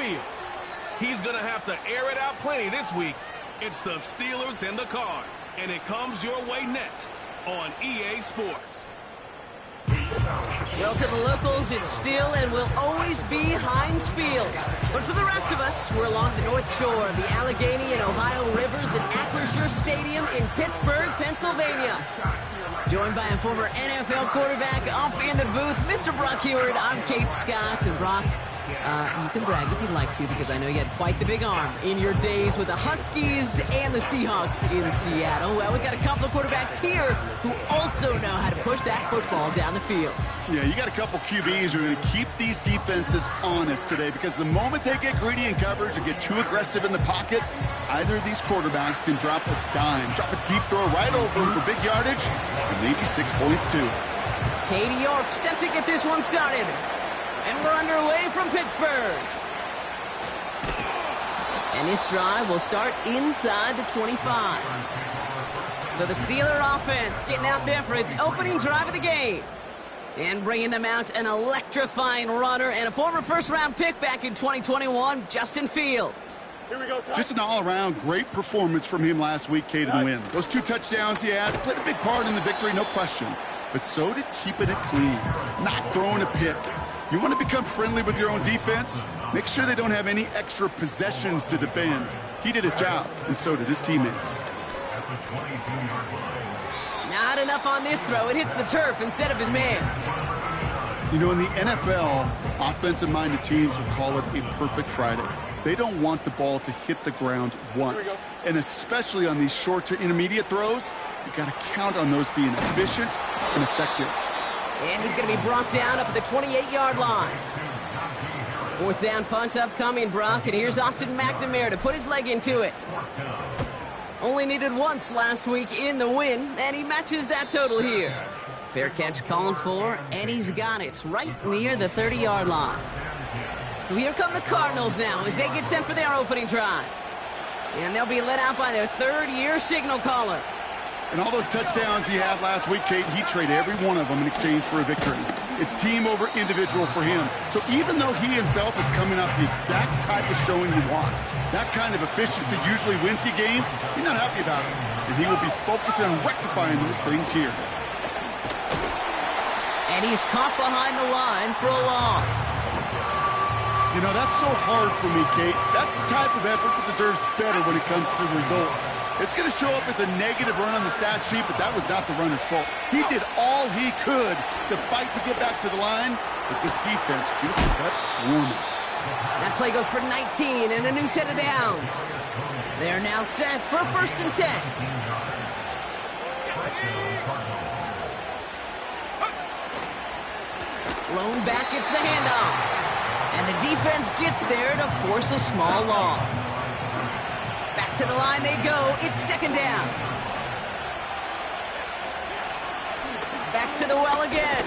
Fields. He's going to have to air it out plenty this week. It's the Steelers and the Cards, and it comes your way next on EA Sports. Well, to the locals, it's still and will always be Heinz Field. But for the rest of us, we're along the North Shore, the Allegheny and Ohio Rivers at Acrisure Stadium in Pittsburgh, Pennsylvania. Joined by a former NFL quarterback up in the booth, Mr. Brock Heward. I'm Kate Scott, and Brock, you can brag if you'd like to, because I know you had quite the big arm in your days with the Huskies and the Seahawks in Seattle. Well, we've got a couple of quarterbacks here who also know how to push that football down the field. Yeah, you got a couple QBs who are going to keep these defenses honest today, because the moment they get greedy in coverage or get too aggressive in the pocket, either of these quarterbacks can drop a dime, drop a deep throw right over them for big yardage, and maybe 6 points too. Katie York set to get this one started. And we're underway from Pittsburgh. And this drive will start inside the 25. So the Steeler offense getting out there for its opening drive of the game. And bringing them out an electrifying runner and a former first-round pick back in 2021, Justin Fields. Here we go, son. Just an all-around great performance from him last week, Kate, in the win. Those 2 touchdowns he had played a big part in the victory, no question. But so did keeping it clean, not throwing a pick. You want to become friendly with your own defense? Make sure they don't have any extra possessions to defend. He did his job, and so did his teammates. Not enough on this throw. It hits the turf instead of his man. You know, in the NFL, offensive-minded teams will call it a perfect Friday. They don't want the ball to hit the ground once. And especially on these short to intermediate throws, you got to count on those being efficient and effective. And he's going to be brought down up at the 28-yard line. 4th down punt upcoming, Brock. And here's Austin McNamara to put his leg into it. Only needed once last week in the win, and he matches that total here. Fair catch calling for, and he's got it right near the 30-yard line. So here come the Cardinals now as they get set for their opening drive. And they'll be led out by their 3rd-year signal caller. And all those touchdowns he had last week, Kate, he traded every one of them in exchange for a victory. It's team over individual for him. So even though he himself is coming off the exact type of showing you want, that kind of efficiency usually wins you games, you're not happy about it. And he will be focusing on rectifying those things here. And he's caught behind the line for a loss. You know, that's so hard for me, Kate. That's the type of effort that deserves better when it comes to results. It's going to show up as a negative run on the stat sheet, but that was not the runner's fault. He did all he could to fight to get back to the line, but this defense just kept swarming. That play goes for 19 and a new set of downs. They're now set for 1st and 10. Lone back gets the handoff. And the defense gets there to force a small loss. Back to the line they go. It's 2nd down. Back to the well again.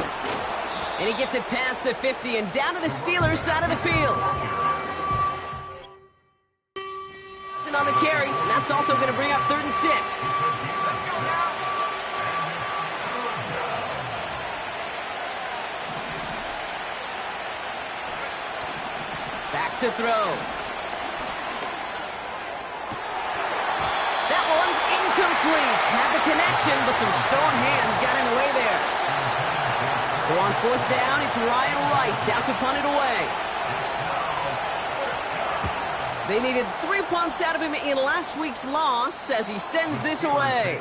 And he gets it past the 50 and down to the Steelers' side of the field. And on the carry, and that's also going to bring up 3rd and 6. Back to throw. That one's incomplete. Had the connection, but some strong hands got in the way there. So on 4th down, it's Ryan Wright out to punt it away. They needed 3 punts out of him in last week's loss as he sends this away.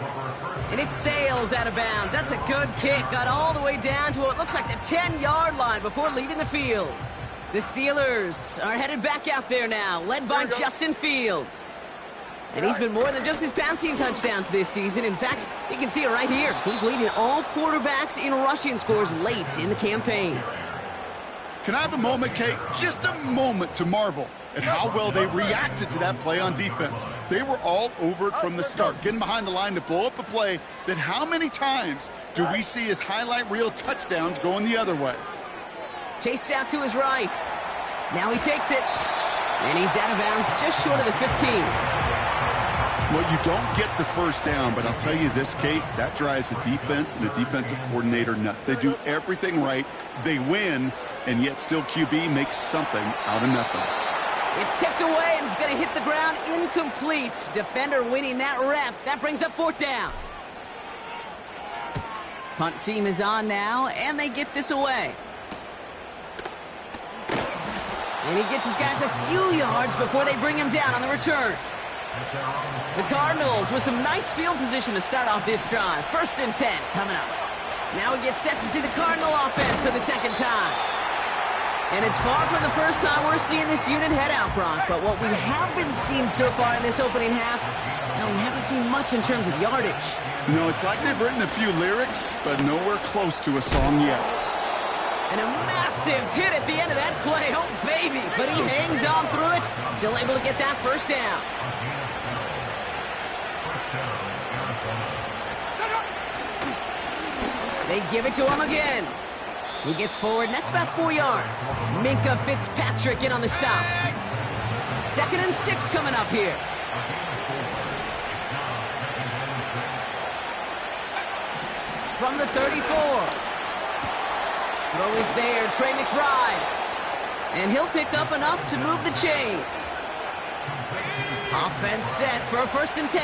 And it sails out of bounds. That's a good kick. Got all the way down to what looks like the 10-yard line before leaving the field. The Steelers are headed back out there now, led by Justin Fields. And he's been more than just his passing touchdowns this season. In fact, you can see it right here. He's leading all quarterbacks in rushing scores late in the campaign. Can I have a moment, Kate? Just a moment to marvel at how well they reacted to that play on defense. They were all over it from the start, getting behind the line to blow up a play that how many times do we see as highlight reel touchdowns going the other way? Chased out to his right. Now he takes it. And he's out of bounds just short of the 15. Well, you don't get the 1st down, but I'll tell you this, Kate, that drives the defense and the defensive coordinator nuts. They do everything right. They win, and yet still QB makes something out of nothing. It's tipped away, and it's going to hit the ground incomplete. Defender winning that rep. That brings up 4th down. Punt team is on now, and they get this away. And he gets his guys a few yards before they bring him down on the return. The Cardinals with some nice field position to start off this drive. 1st and 10 coming up. Now we get set to see the Cardinal offense for the 2nd time. And it's far from the first time we're seeing this unit head out, Brock. But what we haven't seen so far in this opening half, no, we haven't seen much in terms of yardage. No, it's like they've written a few lyrics, but nowhere close to a song yet. And a massive hit at the end of that play. Oh, baby. But he hangs on through it. Still able to get that 1st down. They give it to him again. He gets forward, and that's about 4 yards. Minka Fitzpatrick in on the stop. 2nd and 6 coming up here. From the 34. Throw is there, Trey McBride. And he'll pick up enough to move the chains. Offense set for a 1st and 10.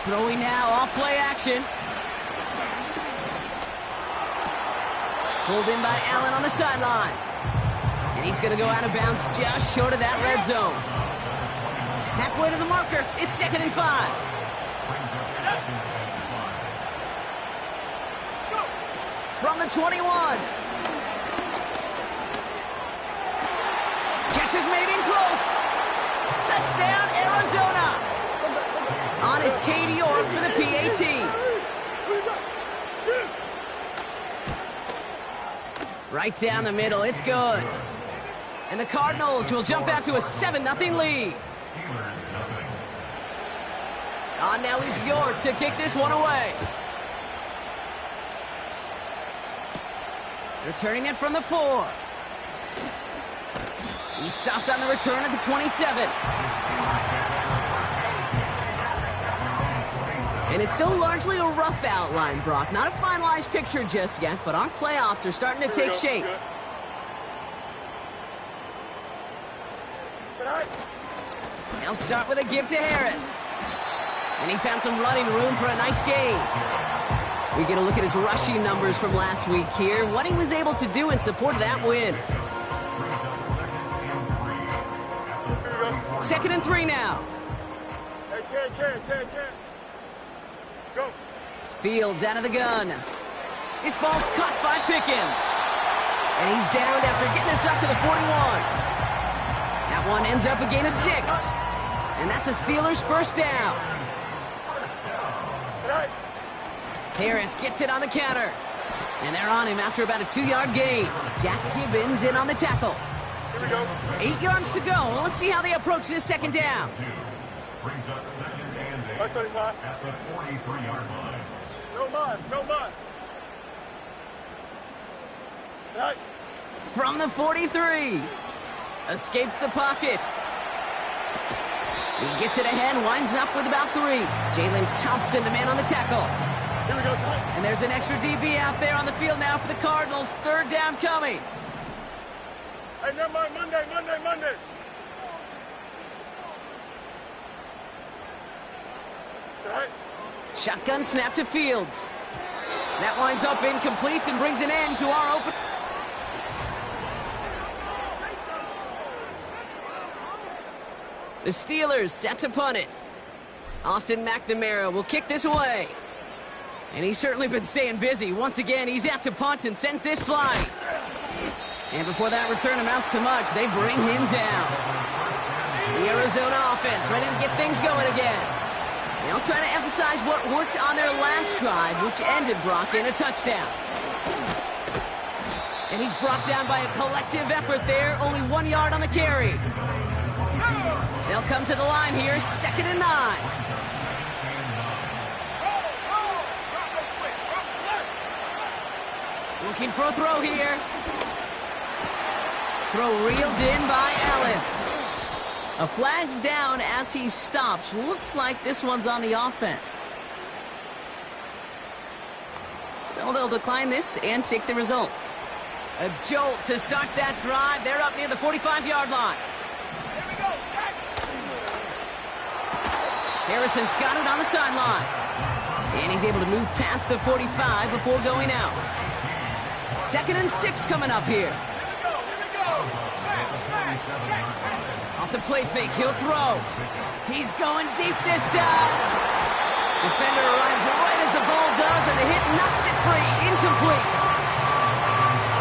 Throwing now, off play action. Pulled in by Allen on the sideline. And he's going to go out of bounds just short of that red zone. Halfway to the marker, it's 2nd and 5. From the 21. Catch is made in close. Touchdown, Arizona. On is Cade York for the PAT. Right down the middle, it's good. And the Cardinals will jump out to a 7-0 lead. On now is York to kick this one away. Returning it from the 4. He stopped on the return at the 27. And it's still largely a rough outline, Brock. Not a finalized picture just yet, but our playoffs are starting to take shape. They'll start with a give to Harris. And he found some running room for a nice gain. We get a look at his rushing numbers from last week here, what he was able to do in support of that win. 2nd and 3 now. Go. Fields out of the gun. This ball's caught by Pickens. And he's downed after getting us up to the 41. That one ends up a gain of 6. And that's a Steelers 1st down. Harris gets it on the counter. And they're on him after about a 2-yard gain. Jack Gibbons in on the tackle. Here we go. 8 yards to go. Well, let's see how they approach this 2nd down. Brings up 2nd and 8 at the 43-yard line. No mas, no mas. Right. From the 43. Escapes the pocket. He gets it ahead, winds up with about 3. Jalen Thompson, the man on the tackle. Here we go, son. And there's an extra DB out there on the field now for the Cardinals. 3rd down coming. Hey, never mind. Monday. Right. Shotgun snap to Fields. That winds up incomplete and brings an end to our open. The Steelers set to punt it. Austin McNamara will kick this away. And he's certainly been staying busy. Once again, he's out to punt and sends this flying. And before that return amounts to much, they bring him down. The Arizona offense ready to get things going again. Now trying to emphasize what worked on their last drive, which ended, Brock, in a touchdown. And he's brought down by a collective effort there, only 1 yard on the carry. They'll come to the line here, 2nd and 9. Looking for a throw here. Throw reeled in by Allen. A flag's down as he stops. Looks like this one's on the offense. So So they'll decline this and take the result. A jolt to start that drive. They're up near the 45-yard line. Harrison's got it on the sideline. And he's able to move past the 45 before going out. 2nd and 6 coming up here. Off the play fake, he'll throw. He's going deep this time. Defender arrives right as the ball does, and the hit knocks it free. Incomplete.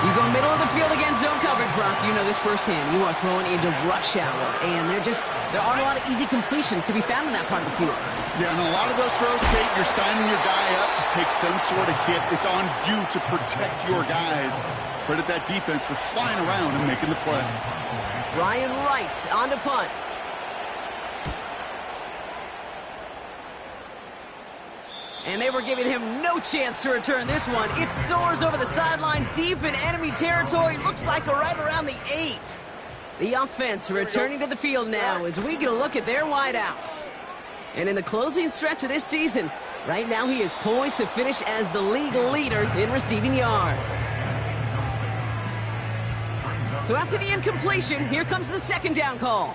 You go middle of the field against zone coverage, Brock. You know this firsthand. You are throwing into rush hour, and there aren't a lot of easy completions to be found in that part of the field. Yeah, and a lot of those throws, Kate, you're signing your guy up to take some sort of hit. It's on you to protect your guys. Credit that defense for flying around and making the play. Ryan Wright on to punt. And they were giving him no chance to return this one. It soars over the sideline deep in enemy territory. Looks like right around the 8. The offense returning to the field now as we get a look at their wideouts. And in the closing stretch of this season, right now he is poised to finish as the league leader in receiving yards. So after the incompletion, here comes the 2nd down call.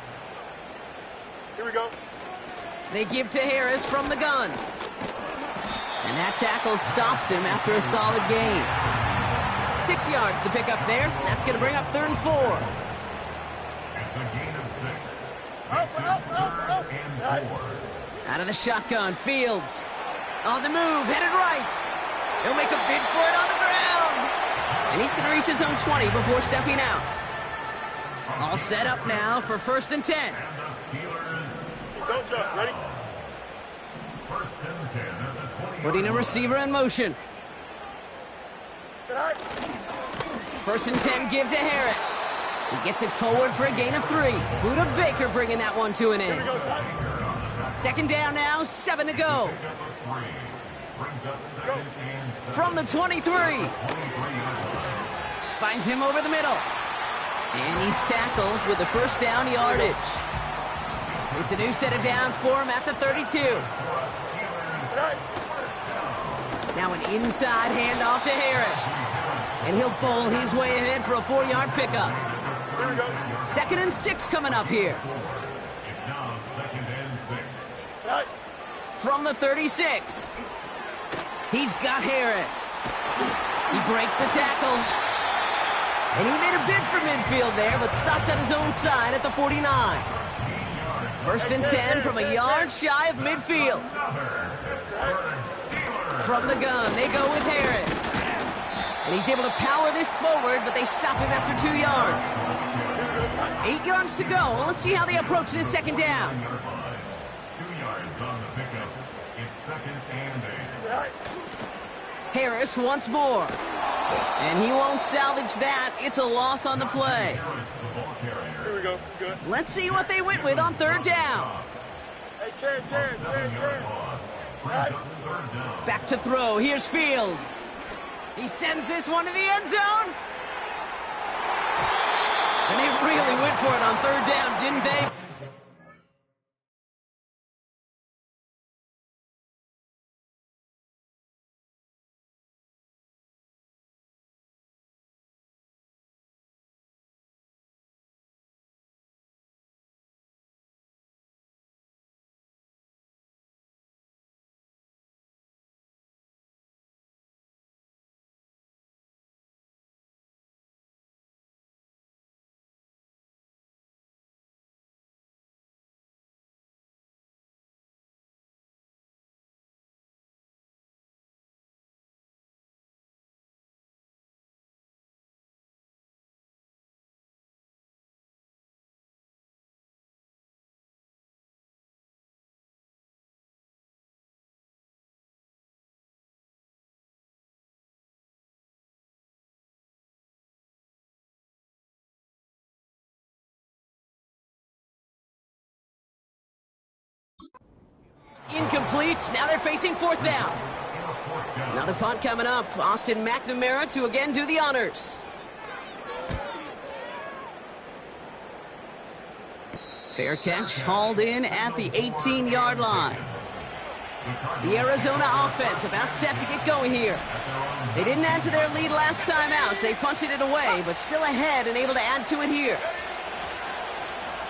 Here we go. They give to Harris from the gun. And that tackle stops him after a solid gain. 6 yards to pick up there. That's going to bring up 3rd and 4. It's a gain of 6. Up. Out of the shotgun, Fields. On the move, headed right. He'll make a bid for it on the ground. And he's going to reach his own 20 before stepping out. All set up now for 1st and 10. And the Steelers. Don't jump. Ready? 1st and 10 at the 20. Putting a receiver in motion. 1st and 10, give to Harris. He gets it forward for a gain of 3. Buda Baker bringing that one to an end. 2nd down now, 7 to go. From the 23. Finds him over the middle. And he's tackled with the 1st down yardage. It's a new set of downs for him at the 32. Now an inside handoff to Harris. And he'll bowl his way ahead for a 4-yard pickup. 2nd and 6 coming up here. It's now 2nd and 6. From the 36. He's got Harris. He breaks the tackle. And he made a bid for midfield there, but stopped on his own side at the 49. 1st and 10 from a yard shy of midfield. From the gun, they go with Harris. And he's able to power this forward, but they stop him after 2 yards. 8 yards to go. Well, let's see how they approach this 2nd down. 2 yards on the pickup. It's 2nd and 8. Harris once more. And he won't salvage that. It's a loss on the play. Here we go. Good. Let's see what they went with on 3rd down. Hey, Chen. Back to throw. Here's Fields. He sends this one to the end zone. And they really went for it on 3rd down, didn't they? Incomplete. Now they're facing 4th down. Another punt coming up. Austin McNamara to again do the honors. Fair catch hauled in at the 18-yard line. The Arizona offense about set to get going here. They didn't add to their lead last time out, so they punted it away, but still ahead and able to add to it here.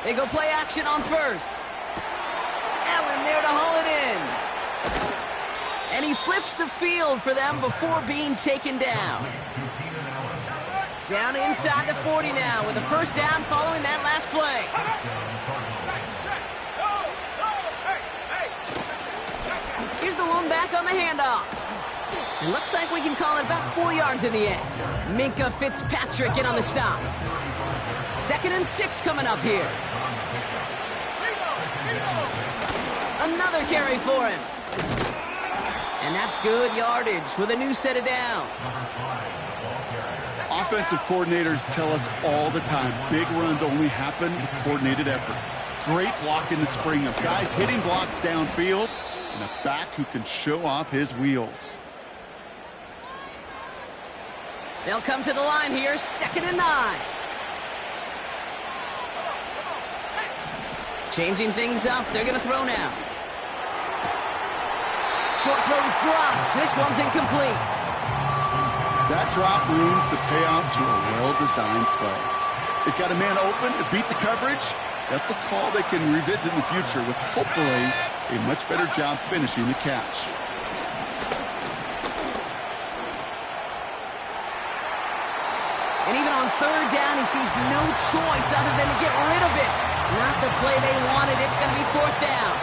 They go play action on first. Allen there to haul it in. And he flips the field for them before being taken down. Down inside the 40 now with a first down following that last play. Here's the one back on the handoff. It looks like we can call it about 4 yards in the end. Minkah Fitzpatrick in on the stop. 2nd and 6 coming up here. Another carry for him. And that's good yardage with a new set of downs. Offensive coordinators tell us all the time, big runs only happen with coordinated efforts. Great block in the spring of guys hitting blocks downfield and a back who can show off his wheels. They'll come to the line here, 2nd and 9. Changing things up, they're going to throw now. Short throw is dropped. This one's incomplete. That drop ruins the payoff to a well-designed play. It got a man open, it beat the coverage. That's a call they can revisit in the future with hopefully a much better job finishing the catch. And even on 3rd down, he sees no choice other than to get rid of it. Not the play they wanted. It's going to be 4th down.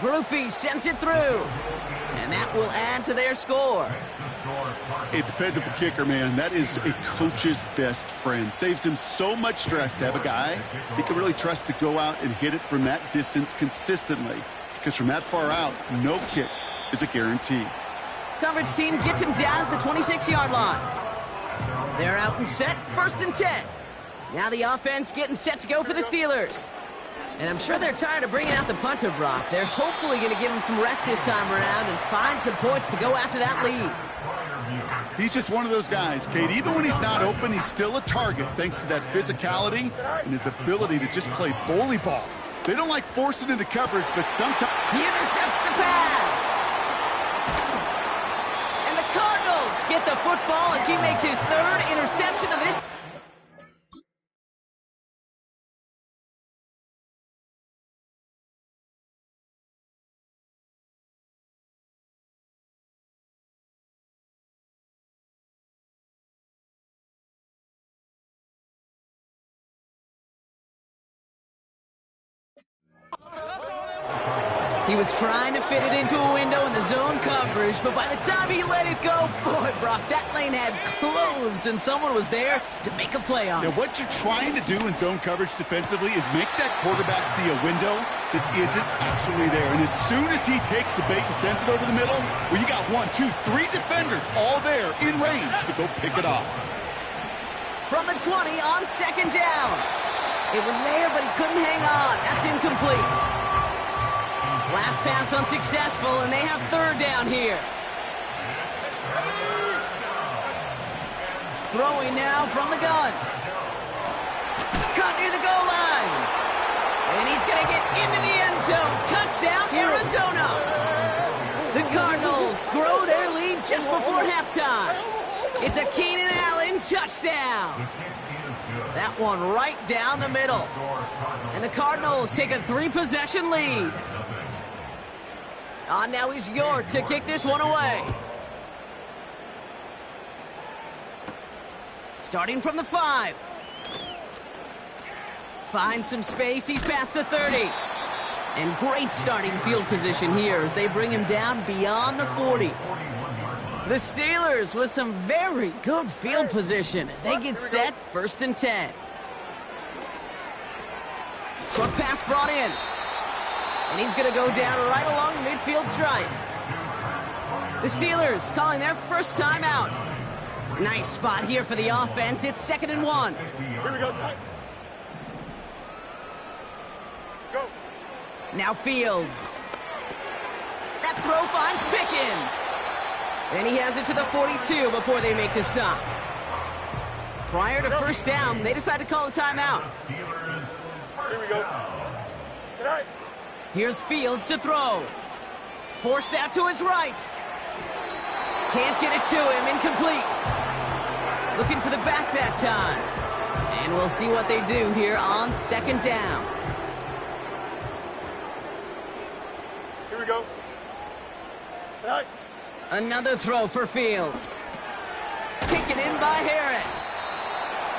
Groupie sends it through. And that will add to their score. A dependable kicker, man. That is a coach's best friend. Saves him so much stress to have a guy he can really trust to go out and hit it from that distance consistently. Because from that far out, no kick is a guarantee. Coverage team gets him down at the 26-yard line. They're out and set, 1st and 10. Now the offense getting set to go for the Steelers. And I'm sure they're tired of bringing out the punter, Brock. They're hopefully going to give him some rest this time around and find some points to go after that lead. He's just one of those guys, Kate. Even when he's not open, he's still a target thanks to that physicality and his ability to just play bully ball. They don't like forcing into coverage, but sometimes... He intercepts the pass. And the Cardinals get the football as he makes his 3rd interception of this. He was trying to fit it into a window in the zone coverage, but by the time he let it go, boy, Brock, that lane had closed, and someone was there to make a play on it. Now, what you're trying to do in zone coverage defensively is make that quarterback see a window that isn't actually there. And as soon as he takes the bait and sends it over the middle, well, you got 1, 2, 3 defenders all there in range to go pick it off. From the 20 on 2nd down. It was there, but he couldn't hang on. That's incomplete. Last pass unsuccessful, and they have 3rd down here. Throwing now from the gun. Caught near the goal line. And he's going to get into the end zone. Touchdown, Arizona. The Cardinals grow their lead just before halftime. It's a Keenan Allen touchdown. That one right down the middle. And the Cardinals take a 3-possession lead. Now is York to kick this one away. Starting from the 5. Finds some space. He's past the 30. And great starting field position here as they bring him down beyond the 40. The Steelers with some very good field position as they get set, 1st and 10. Short pass brought in. And he's going to go down right along the midfield stripe. The Steelers calling their first timeout. Nice spot here for the offense. It's 2nd and 1. Here we go, Slide. Go. Now Fields. That throw finds Pickens. And he has it to the 42 before they make the stop. Prior to first down, they decided to call a timeout. Here we go. Good night. Here's Fields to throw. Forced out to his right. Can't get it to him. Incomplete. Looking for the back that time. And we'll see what they do here on second down. Here we go. Good night. Another throw for Fields. Taken in by Harris.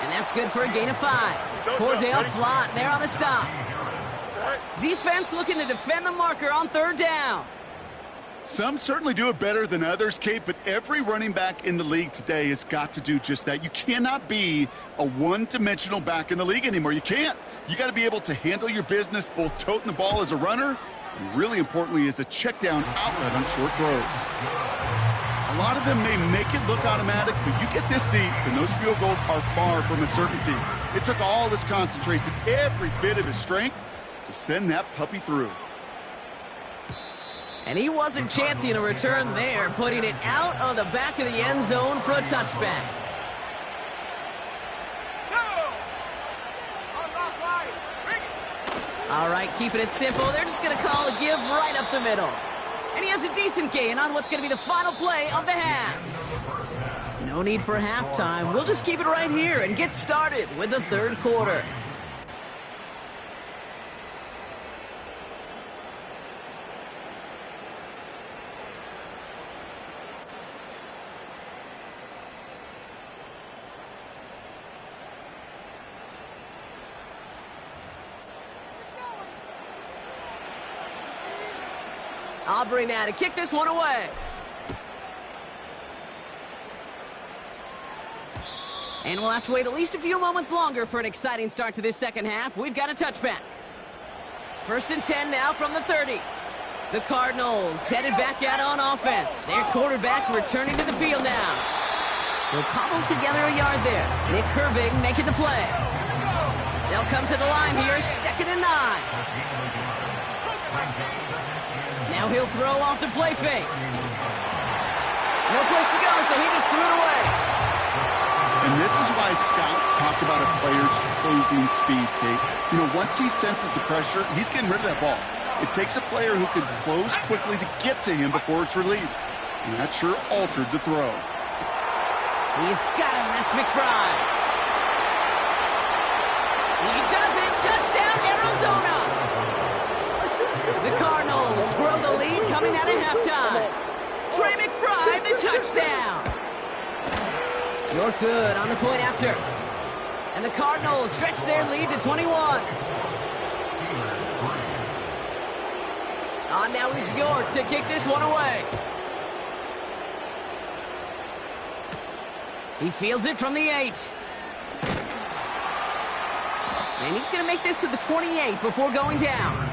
And that's good for a gain of 5. Cordell Flott there on the stop. Defense looking to defend the marker on third down. Some certainly do it better than others, Kate, but every running back in the league today has got to do just that. You cannot be a one-dimensional back in the league anymore. You can't. You got to be able to handle your business, both toting the ball as a runner, and really importantly as a check-down outlet on short throws. A lot of them may make it look automatic, but you get this deep, and those field goals are far from a certainty. It took all his concentration, every bit of his strength, to send that puppy through. And he wasn't chancing a return there, putting it out of the back of the end zone for a touchback. All right, keeping it simple. They're just going to call a give right up the middle. And he has a decent gain on what's going to be the final play of the half. No need for halftime. We'll just keep it right here and get started with the third quarter. Aubrey now to kick this one away. And we'll have to wait at least a few moments longer for an exciting start to this second half. We've got a touchback. 1st and 10 now from the 30. The Cardinals headed back out on offense. Their quarterback returning to the field now. They'll cobble together a yard there. Nick Herbig making the play. They'll come to the line here, 2nd and 9. Now he'll throw off the play fake. No place to go, so he just threw it away. And this is why scouts talk about a player's closing speed, Kate. You know, once he senses the pressure, he's getting rid of that ball. It takes a player who can close quickly to get to him before it's released. And that sure altered the throw. He's got him. That's McBride. He does it. Touchdown, Arizona. The Cardinals grow the lead coming out of halftime. Trey McBride, the touchdown. You're good on the point after. And the Cardinals stretch their lead to 21. On now is York to kick this one away. He fields it from the 8. And he's going to make this to the 28 before going down.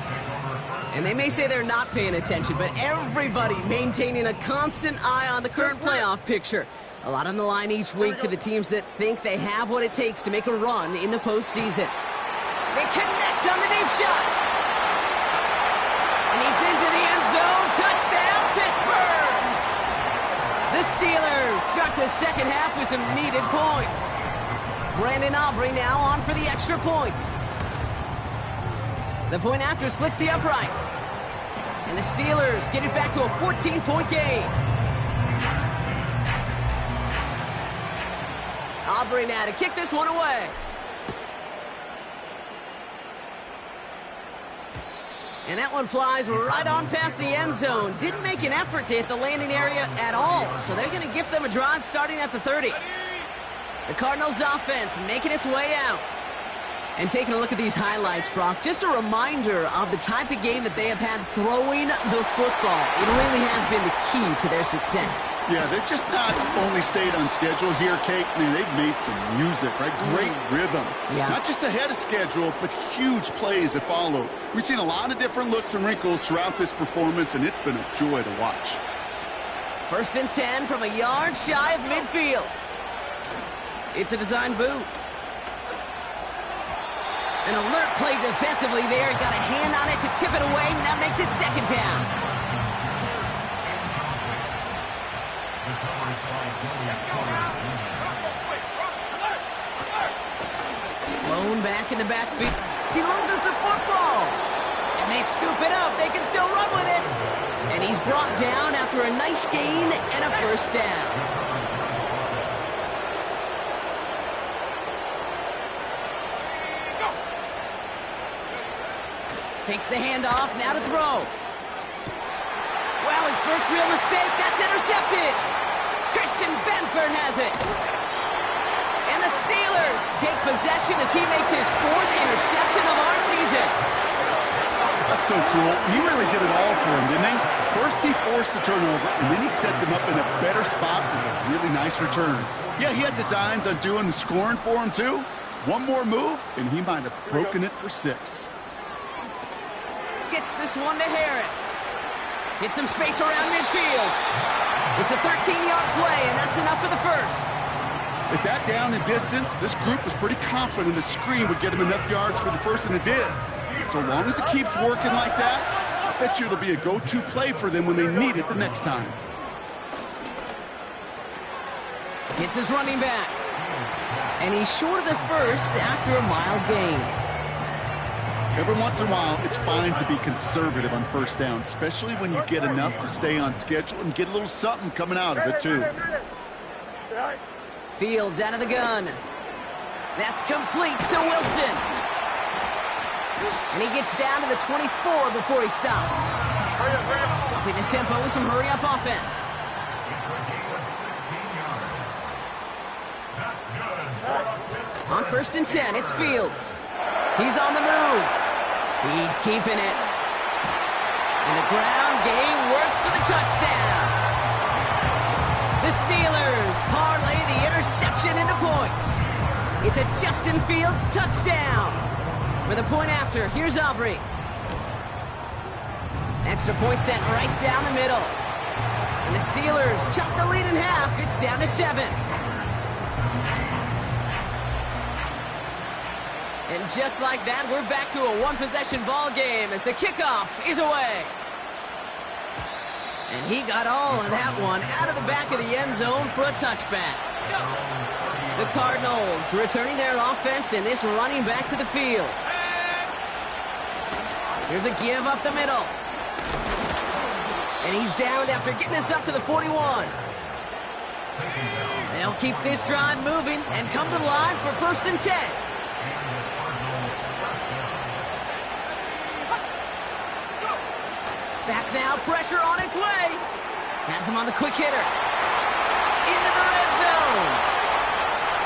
And they may say they're not paying attention, but everybody maintaining a constant eye on the current playoff picture. A lot on the line each week for the teams that think they have what it takes to make a run in the postseason. They connect on the deep shot. And he's into the end zone. Touchdown, Pittsburgh! The Steelers start the second half with some needed points. Brandon Aubrey now on for the extra point. The point after splits the uprights. And the Steelers get it back to a 14-point game. Aubrey now to kick this one away. And that one flies right on past the end zone. Didn't make an effort to hit the landing area at all. So they're going to give them a drive starting at the 30. The Cardinals offense making its way out. And taking a look at these highlights, Brock, just a reminder of the type of game that they have had throwing the football. It really has been the key to their success. Yeah, they've just not only stayed on schedule here, Kate. I mean, they've made some music, right? Great rhythm. Yeah. Not just ahead of schedule, but huge plays that follow. We've seen a lot of different looks and wrinkles throughout this performance, and it's been a joy to watch. 1st and 10 from a yard shy of midfield. It's a design boot. An alert play defensively there. Got a hand on it to tip it away, and that makes it 2nd down. Zone back in the backfield. He loses the football. And they scoop it up. They can still run with it. And he's brought down after a nice gain and a first down. Takes the handoff, now to throw. Wow, his first real mistake, that's intercepted. Christian Benford has it. And the Steelers take possession as he makes his 4th interception of our season. That's so cool. He really did it all for him, didn't he? First he forced the turnover, and then he set them up in a better spot with a really nice return. Yeah, he had designs on doing the scoring for him, too. One more move, and he might have broken it for 6. Gets this one to Harris. Hits some space around midfield. It's a 13-yard play, and that's enough for the first. At that down and distance, this group was pretty confident the screen would get him enough yards for the first, and it did. So long as it keeps working like that, I bet you it'll be a go-to play for them when they need it the next time. Hits his running back. And he's short of the first after a mild gain. Every once in a while, it's fine to be conservative on first down, especially when you get enough to stay on schedule and get a little something coming out of it, too. Fields out of the gun. That's complete to Wilson. And he gets down to the 24 before he stopped. Upping the tempo with some hurry-up offense. On 1st and 10, it's Fields. He's on the move. He's keeping it. And the ground game works for the touchdown. The Steelers parlay the interception into points. It's a Justin Fields touchdown. For the point after, here's Aubrey. Extra point sent right down the middle. And the Steelers chop the lead in half. It's down to 7. And just like that, we're back to a one-possession ball game as the kickoff is away. And he got all of that one out of the back of the end zone for a touchback. The Cardinals returning their offense and this running back to the field. Here's a give up the middle. And he's down after getting this up to the 41. They'll keep this drive moving and come to the line for 1st and 10. Back now, pressure on its way. Has him on the quick hitter. Into the red zone.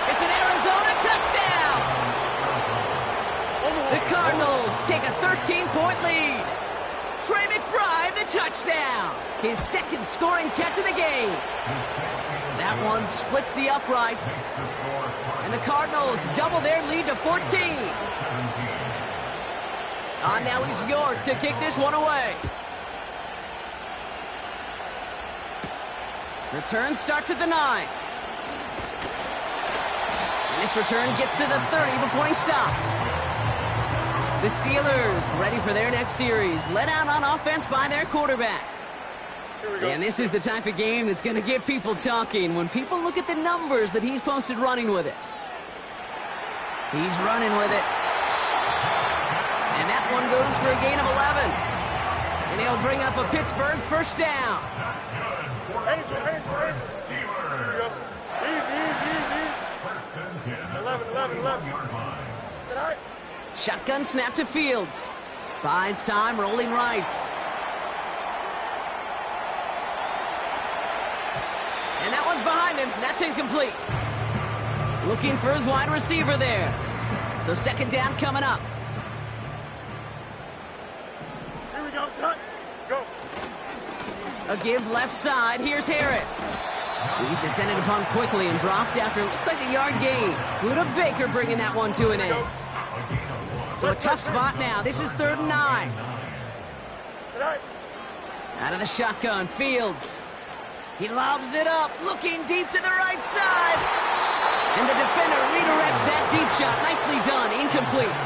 It's an Arizona touchdown. The Cardinals take a 13-point lead. Trey McBride, the touchdown. His 2nd scoring catch of the game. That one splits the uprights. And the Cardinals double their lead to 14. Now he's York to kick this one away. Return starts at the 9. And this return gets to the 30 before he stopped. The Steelers ready for their next series. Let out on offense by their quarterback. And this is the type of game that's going to get people talking when people look at the numbers that he's posted running with it. He's running with it. And that one goes for a gain of 11. And he'll bring up a Pittsburgh first down. Angel. Easy. 11. Shotgun snap to Fields. Buys time, rolling right. And that one's behind him. That's incomplete. Looking for his wide receiver there. So 2nd down coming up. Here we go, son. Go. A give left side. Here's Harris. He's descended upon quickly and dropped after it looks like a yard gain. Buda Baker bringing that one to an end. So a tough spot now. This is 3rd and 9. Out of the shotgun, Fields. He lobs it up, looking deep to the right side. And the defender redirects that deep shot. Nicely done, incomplete.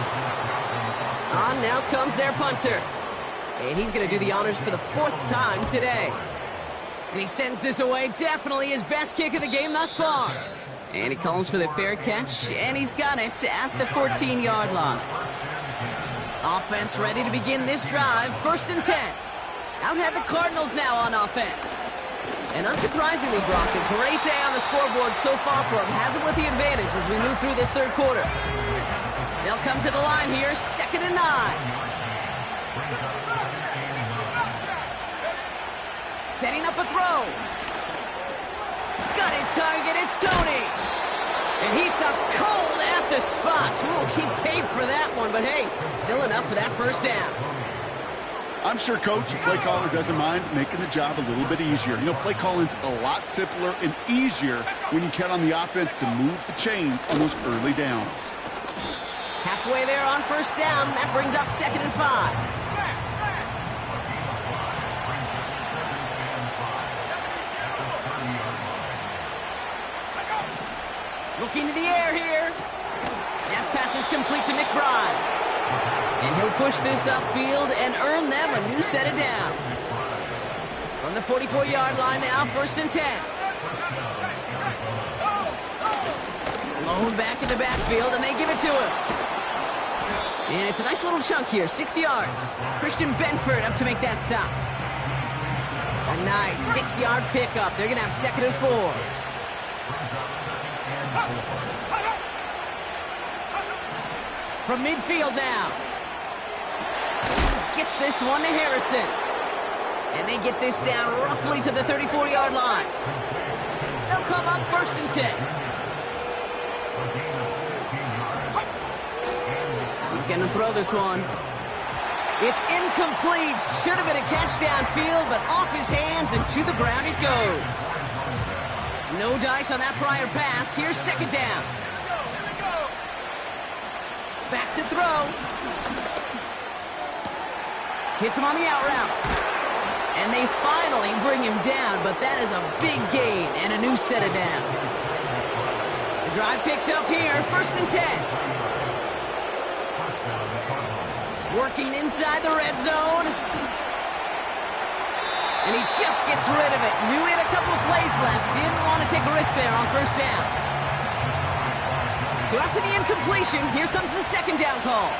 On now comes their punter. And he's going to do the honors for the 4th time today. And he sends this away, definitely his best kick of the game thus far. And he calls for the fair catch, and he's got it at the 14-yard line. Offense ready to begin this drive, 1st and 10. Out had the Cardinals now on offense. And unsurprisingly, Brock, a great day on the scoreboard so far for him. Has it with the advantage as we move through this 3rd quarter. They'll come to the line here, 2nd and 9. Setting up a throw. Got his target, it's Tony. And he stopped cold at the spot. Ooh, he paid for that one, but hey, still enough for that 1st down. I'm sure Coach, the play caller, doesn't mind making the job a little bit easier. You know, play calling's a lot simpler and easier when you count on the offense to move the chains on those early downs. Halfway there on 1st down, that brings up 2nd and 5. Looking to the air here. That pass is complete to McBride. And he'll push this upfield and earn them a new set of downs. From the 44-yard line now, 1st and 10. Lone back in the backfield, and they give it to him. And it's a nice little chunk here, 6 yards. Christian Benford up to make that stop. A nice 6-yard pickup. They're going to have 2nd and 4. From midfield now. Gets this one to Harrison. And they get this down roughly to the 34-yard line. They'll come up 1st and 10. He's going to throw this one. It's incomplete. Should have been a catch downfield, but off his hands and to the ground it goes. No dice on that prior pass. Here's 2nd down. Back to throw. Hits him on the out route. And they finally bring him down, but that is a big gain and a new set of downs. The drive picks up here, 1st and 10. Working inside the red zone. And he just gets rid of it. Knew he had a couple of plays left. Didn't want to take a risk there on 1st down. So after the incompletion, here comes the 2nd down call.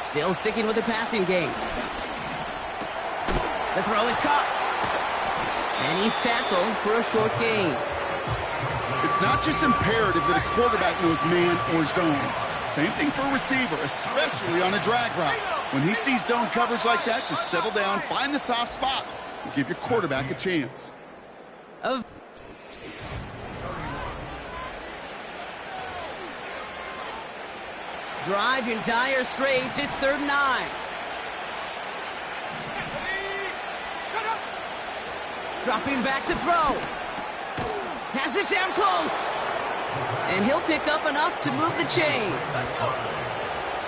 Still sticking with the passing game. The throw is caught. And he's tackled for a short gain. It's not just imperative that a quarterback knows man or zone. Same thing for a receiver, especially on a drag route. When he sees zone coverage like that, just settle down, find the soft spot, and give your quarterback a chance. Drive in dire straits. It's 3rd and 9. Dropping back to throw. Has it down close. And he'll pick up enough to move the chains.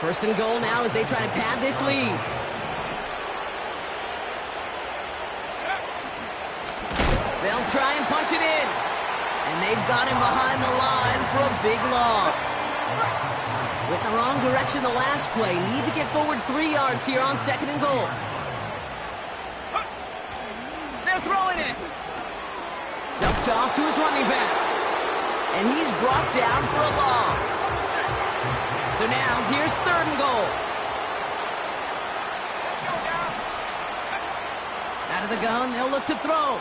1st and goal now as they try to pad this lead. They'll try and punch it in. And they've got him behind the line for a big loss. With the wrong direction the last play. Need to get forward 3 yards here on 2nd and goal. They're throwing it. Dumped off to his running back. And he's brought down for a loss. So now, here's 3rd and goal. Out of the gun, they'll look to throw.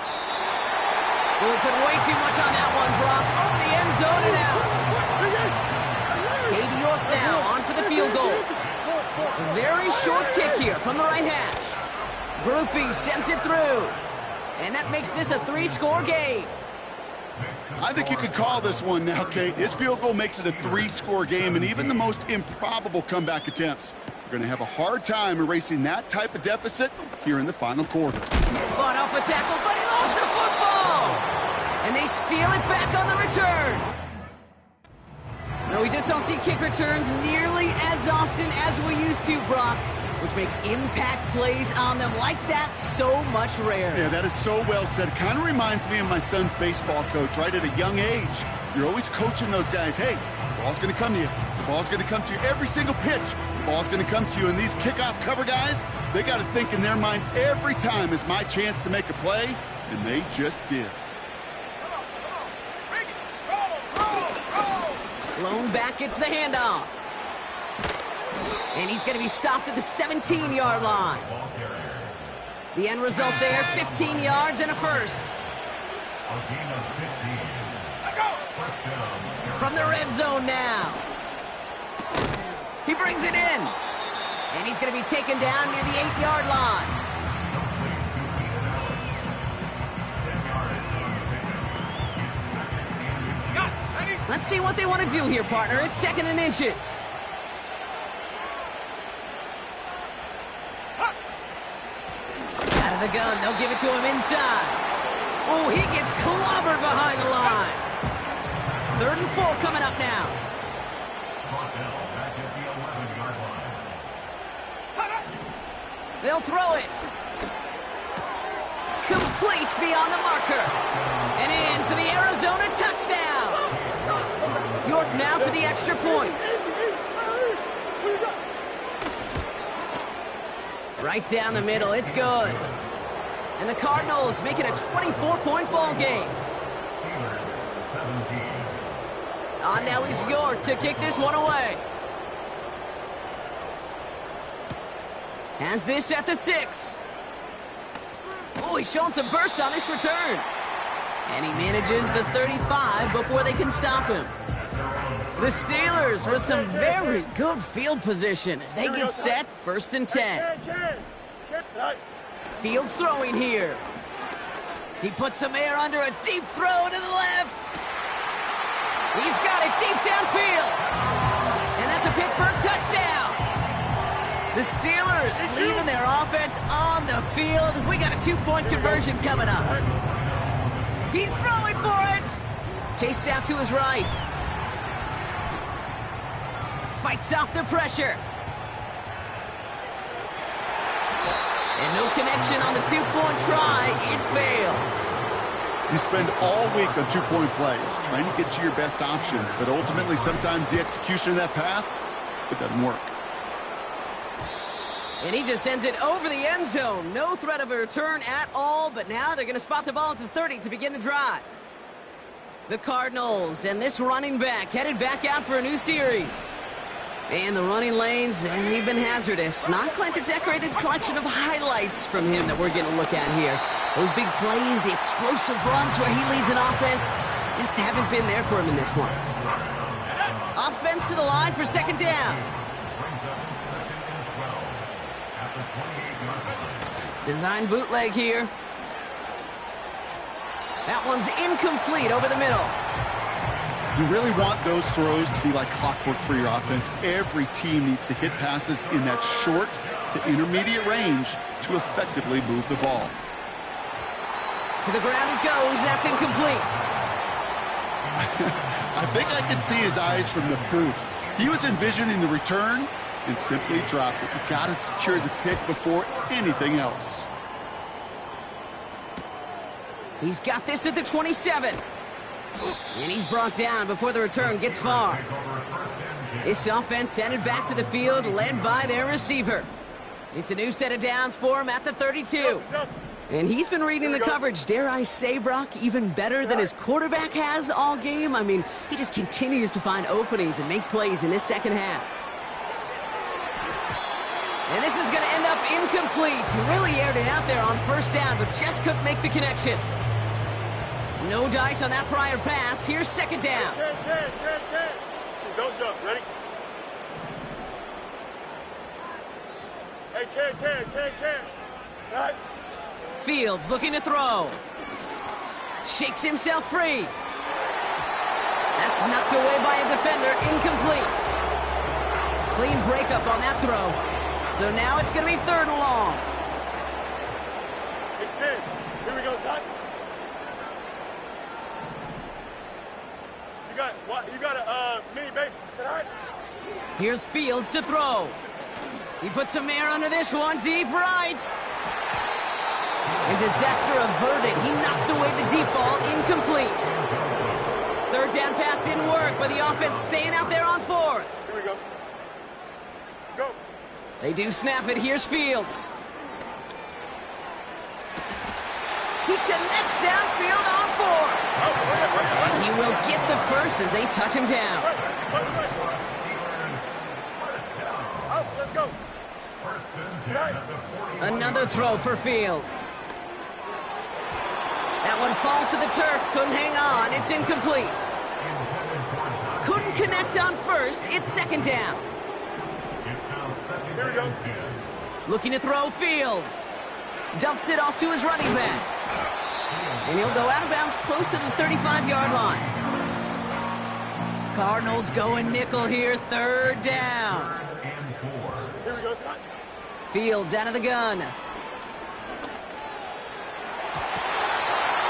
We'll put way too much on that one, Brock. Over the end zone and out. Katie York now on for the field goal. A very short kick here from the right hash. Groupie sends it through. And that makes this a 3-score game. I think you could call this one now, Kate. His field goal makes it a 3-score game, and even the most improbable comeback attempts are going to have a hard time erasing that type of deficit here in the final quarter. Fought off a tackle, but he lost the football! And they steal it back on the return. No, we just don't see kick returns nearly as often as we used to, Brock, which makes impact plays on them like that so much rarer. Yeah, that is so well said. Kind of reminds me of my son's baseball coach, right? At a young age, you're always coaching those guys, hey, ball's going to come to you. The ball's going to come to you every single pitch. The ball's going to come to you. And these kickoff cover guys, they got to think in their mind every time is my chance to make a play, and they just did. Lone back gets the handoff. And he's going to be stopped at the 17-yard line. The end result there, 15 yards and a first. From the red zone now. He brings it in. And he's going to be taken down near the 8-yard line. Let's see what they want to do here, partner. It's 2nd and inches. Out of the gun. They'll give it to him inside. Oh, he gets clobbered behind the line. 3rd and 4 coming up now. They'll throw it. Complete beyond the marker. And in for the Arizona touchdown. York now for the extra point. Right down the middle. It's good. And the Cardinals make it a 24-point ball game. On now is York to kick this one away. Has this at the 6. Oh, he's showing some burst on this return. And he manages the 35 before they can stop him. The Steelers with some very good field position as they get set, 1st and 10. Fields throwing here. He puts some air under a deep throw to the left. He's got it deep downfield. And that's a Pittsburgh touchdown. The Steelers leaving their offense on the field. We got a 2-point conversion coming up. He's throwing for it. Chased out to his right. Fights off the pressure. And no connection on the 2-point try. It fails. You spend all week on 2-point plays, trying to get to your best options, but ultimately sometimes the execution of that pass, it doesn't work. And he just sends it over the end zone. No threat of a return at all, but now they're going to spot the ball at the 30 to begin the drive. The Cardinals and this running back headed back out for a new series. And the running lanes, and they've been hazardous. Not quite the decorated collection of highlights from him that we're getting a look at here. Those big plays, the explosive runs where he leads an offense, just haven't been there for him in this one. Offense to the line for 2nd down. Design bootleg here. That one's incomplete over the middle. You really want those throws to be like clockwork for your offense. Every team needs to hit passes in that short to intermediate range to effectively move the ball. To the ground it goes. That's incomplete. I think I can see his eyes from the booth. He was envisioning the return and simply dropped it. You got to secure the pick before anything else. He's got this at the 27. And he's brought down before the return gets far. This offense headed back to the field, led by their receiver. It's a new set of downs for him at the 32. And he's been reading the coverage, dare I say, Brock, even better than his quarterback has all game. I mean, he just continues to find openings and make plays in this second half. And this is going to end up incomplete. He really aired it out there on 1st down, but just couldn't make the connection. No dice on that prior pass. Here's 2nd down. Don't jump. Ready? Hey, Ken. Right. Fields looking to throw. Shakes himself free. That's knocked away by a defender. Incomplete. Clean breakup on that throw. So now it's going to be 3rd and long. Extend. Here we go, son. You got a mini baby. Is that all right? Here's Fields to throw. He puts some air under this one. Deep right. And disaster averted. He knocks away the deep ball. Incomplete. 3rd Third down pass didn't work, but the offense staying out there on fourth. Here we go. Go. They do snap it. Here's Fields. He connects downfield on fourth. And he will get the first as they touch him down. Let's go. Another throw for Fields. That one falls to the turf. Couldn't hang on. It's incomplete. Couldn't connect on first. It's second down. Here we go. Looking to throw Fields. Dumps it off to his running back. And he'll go out of bounds close to the 35-yard line. Cardinals going nickel here. Third down. Here we go, Scott. Fields out of the gun.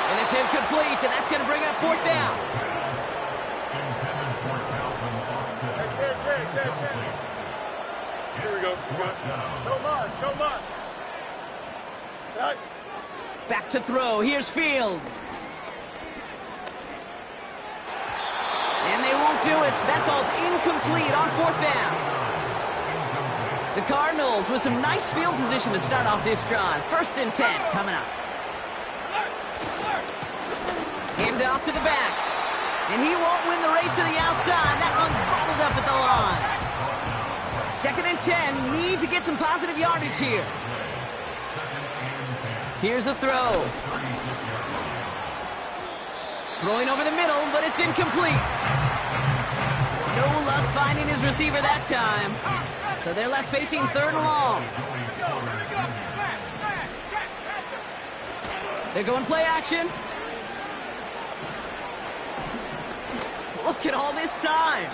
And it's incomplete, and that's going to bring up fourth down. Here we go. No mas, no mas. Right. Back to throw. Here's Fields. And they won't do it. That falls incomplete on fourth down. The Cardinals with some nice field position to start off this drive. 1st and 10 coming up. Hand off to the back. And he won't win the race to the outside. That run's bottled up at the line. 2nd and 10. Need to get some positive yardage here. Here's a throw. Throwing over the middle, but it's incomplete. No luck finding his receiver that time. So they're left facing 3rd and long. They're going play action. Look at all this time.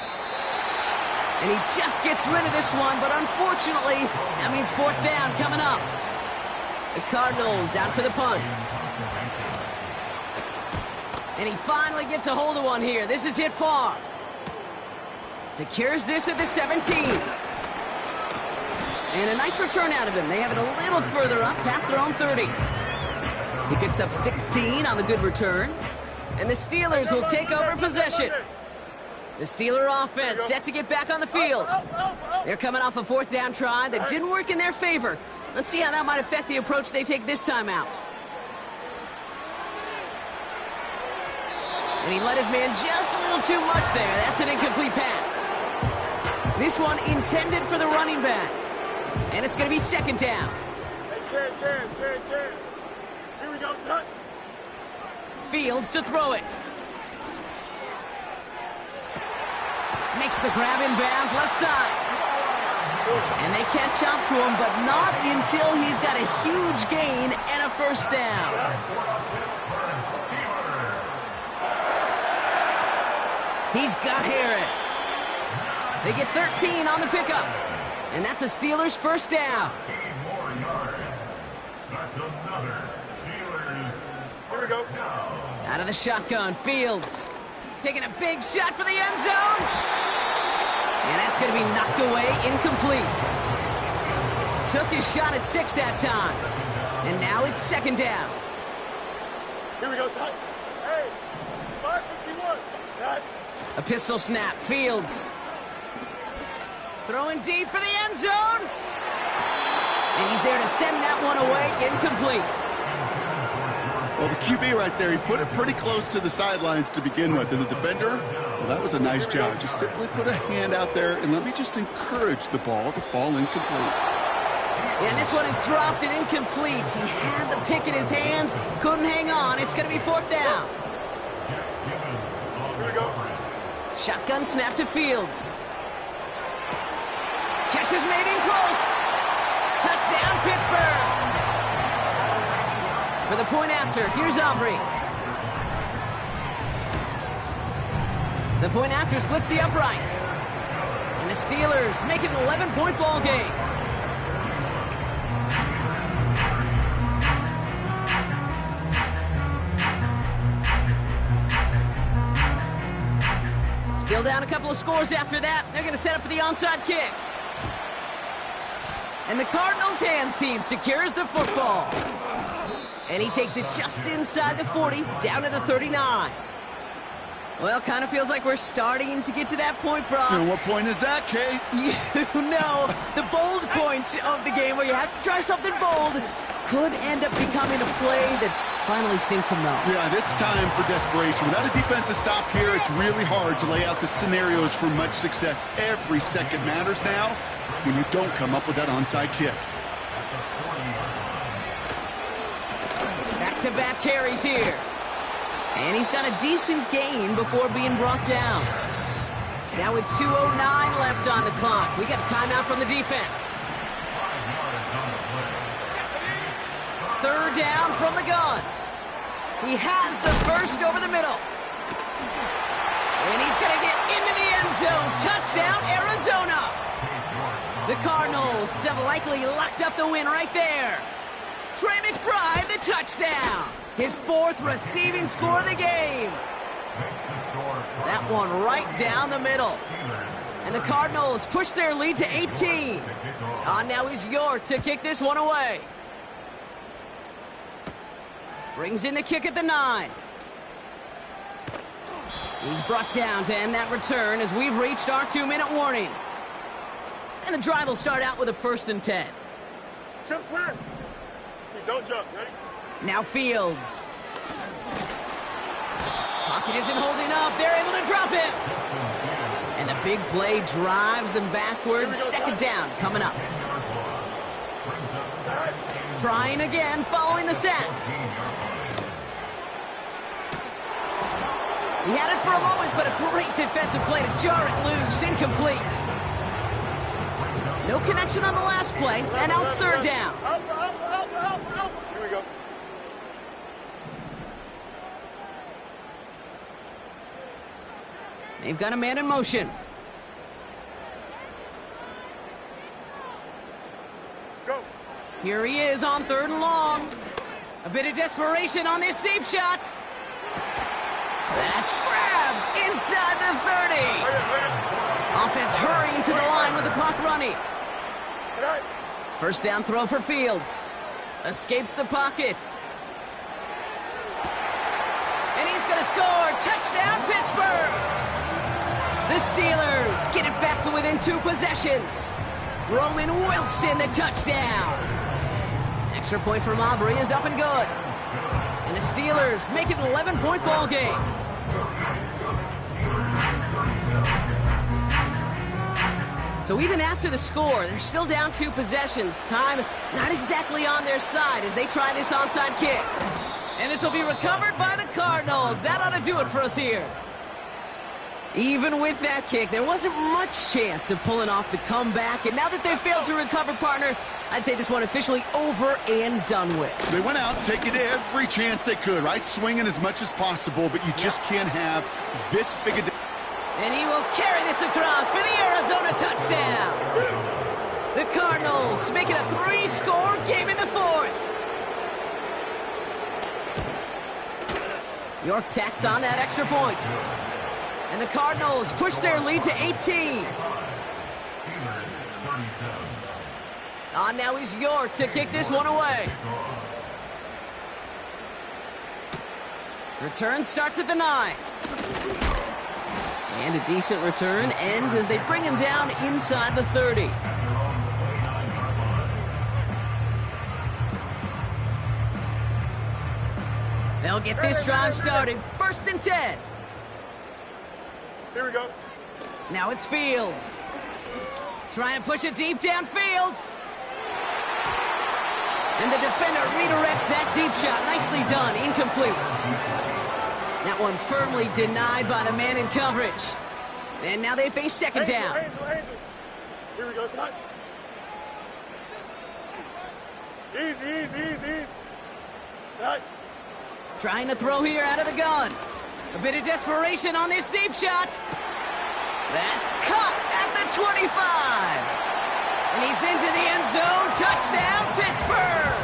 And he just gets rid of this one, but unfortunately, that means fourth down coming up. The Cardinals out for the punt. And he finally gets a hold of one here. This is hit far. Secures this at the 17. And a nice return out of him. They have it a little further up, past their own 30. He picks up 16 on the good return. And the Steelers will take over possession. The Steeler offense set to get back on the field. They're coming off a fourth down try that didn't work in their favor. Let's see how that might affect the approach they take this time out. And he let his man just a little too much there. That's an incomplete pass. This one intended for the running back. And it's going to be 2nd down. Hey, 10. Here we go, son. Fields to throw it. Makes the grab in bounds left side. And they can't chop to him, but not until he's got a huge gain and a first down. He's got Harris. They get 13 on the pickup. And that's a Steelers first down. Here we go. Out of the shotgun, Fields. Taking a big shot for the end zone. And that's going to be knocked away, incomplete. Took his shot at 6 that time. And now it's 2nd down. Here we go, son. Hey, 551. Son. A pistol snap, Fields. Throwing deep for the end zone. And he's there to send that one away, incomplete. Well, the QB right there, he put it pretty close to the sidelines to begin with. And the defender, well, that was a nice job. Just simply put a hand out there and let me just encourage the ball to fall incomplete. And this one is dropped and incomplete. He had the pick in his hands, couldn't hang on. It's going to be 4th down. Here we go. Shotgun snap to Fields. Catch is made in close. Touchdown, Pittsburgh. For the point after, here's Aubrey. The point after splits the uprights. And the Steelers make it an 11-point ball game. Still down a couple of scores after that. They're going to set up for the onside kick. And the Cardinals' hands team secures the football. And he takes it just inside the 40, down to the 39. Well, kind of feels like we're starting to get to that point, Brock. And what point is that, Kate? You know, the bold point of the game where you have to try something bold could end up becoming a play that finally sinks them though. Yeah, it's time for desperation. Without a defensive stop here, it's really hard to lay out the scenarios for much success. Every second matters now when you don't come up with that onside kick. Back-to-back carries here. And he's got a decent gain before being brought down. Now with 2:09 left on the clock, we got a timeout from the defense. Third down from the gun. He has the first over the middle. And he's going to get into the end zone. Touchdown, Arizona. The Cardinals have likely locked up the win right there. Trey McBride, the touchdown. His fourth receiving score of the game. That one right down the middle. And the Cardinals push their lead to 18. Now is York to kick this one away. Brings in the kick at the 9. He's brought down to end that return as we've reached our 2-minute warning. And the drive will start out with a 1st and 10. Jump slam. Don't jump. Ready? Now Fields. Pocket isn't holding up. They're able to drop him. And the big play drives them backwards. 2nd down coming up. Trying again following the sack. He had it for a moment, but a great defensive play to jar it loose. Incomplete. No connection on the last play, and now it's 3rd down. Here we go. They've got a man in motion. Go. Here he is on 3rd and long. A bit of desperation on this deep shot. That's grabbed inside the 30. Offense hurrying to the line with the clock running. 1st down throw for Fields. Escapes the pocket. And he's going to score. Touchdown, Pittsburgh. The Steelers get it back to within 2 possessions. Roman Wilson, the touchdown. Extra point from Aubrey is up and good. And the Steelers make it an 11-point ball game. So even after the score, they're still down 2 possessions. Time not exactly on their side as they try this onside kick. And this will be recovered by the Cardinals. That ought to do it for us here. Even with that kick, there wasn't much chance of pulling off the comeback. And now that they've failed to recover, partner, I'd say this one officially over and done with. They went out taking every chance they could, right? Swinging as much as possible, but you just can't have this big a... And he will carry this across for the Arizona touchdown. The Cardinals make it a 3-score game in the 4th. York tacks on that extra point. And the Cardinals push their lead to 18. Now is York to kick this one away. Return starts at the 9. And a decent return ends as they bring him down inside the 30. They'll get this drive started. 1st and 10. Here we go. Now it's Fields. Trying to push it deep downfield. And the defender redirects that deep shot. Nicely done. Incomplete. That one firmly denied by the man in coverage. And now they face 2nd down. Angel. Here we go, son. Easy. Right. Trying to throw here out of the gun. A bit of desperation on this deep shot. That's caught at the 25. And he's into the end zone. Touchdown, Pittsburgh.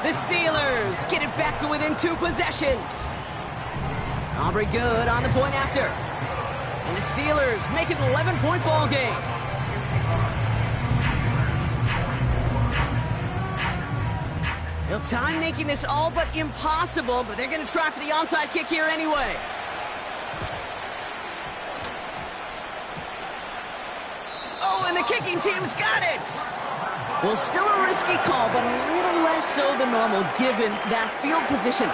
The Steelers get it back to within 2 possessions. Aubrey good on the point after. And the Steelers make it an 11-point ball game. Well, time making this all but impossible, but they're going to try for the onside kick here anyway. kicking team's got it. Well, still a risky call, but a little less so than normal given that field position.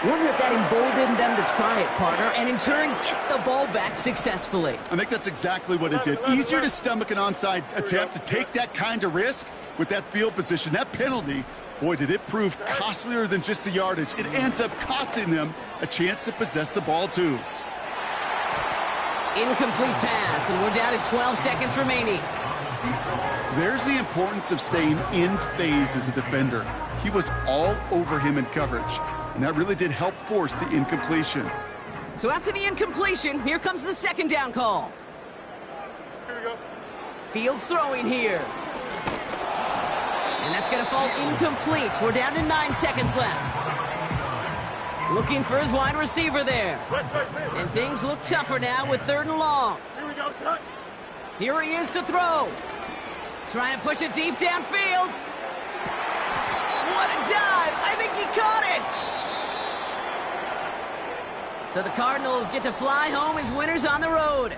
Wonder if that emboldened them to try it, partner, and in turn get the ball back successfully. I think that's exactly what it did. Easier to stomach an onside attempt to take that kind of risk with that field position. That penalty, boy, did it prove costlier than just the yardage. It ends up costing them a chance to possess the ball, too. Incomplete pass, and we're down to 12 seconds remaining. There's the importance of staying in phase as a defender. He was all over him in coverage, and that really did help force the incompletion. So after the incompletion, here comes the second down call. Here we go. Fields throwing here. And that's going to fall incomplete. We're down to 9 seconds left. Looking for his wide receiver there. And things look tougher now with 3rd and long. Here we go, son. Here he is to throw. Trying to push it deep downfield. What a dive! I think he caught it! So the Cardinals get to fly home as winners on the road.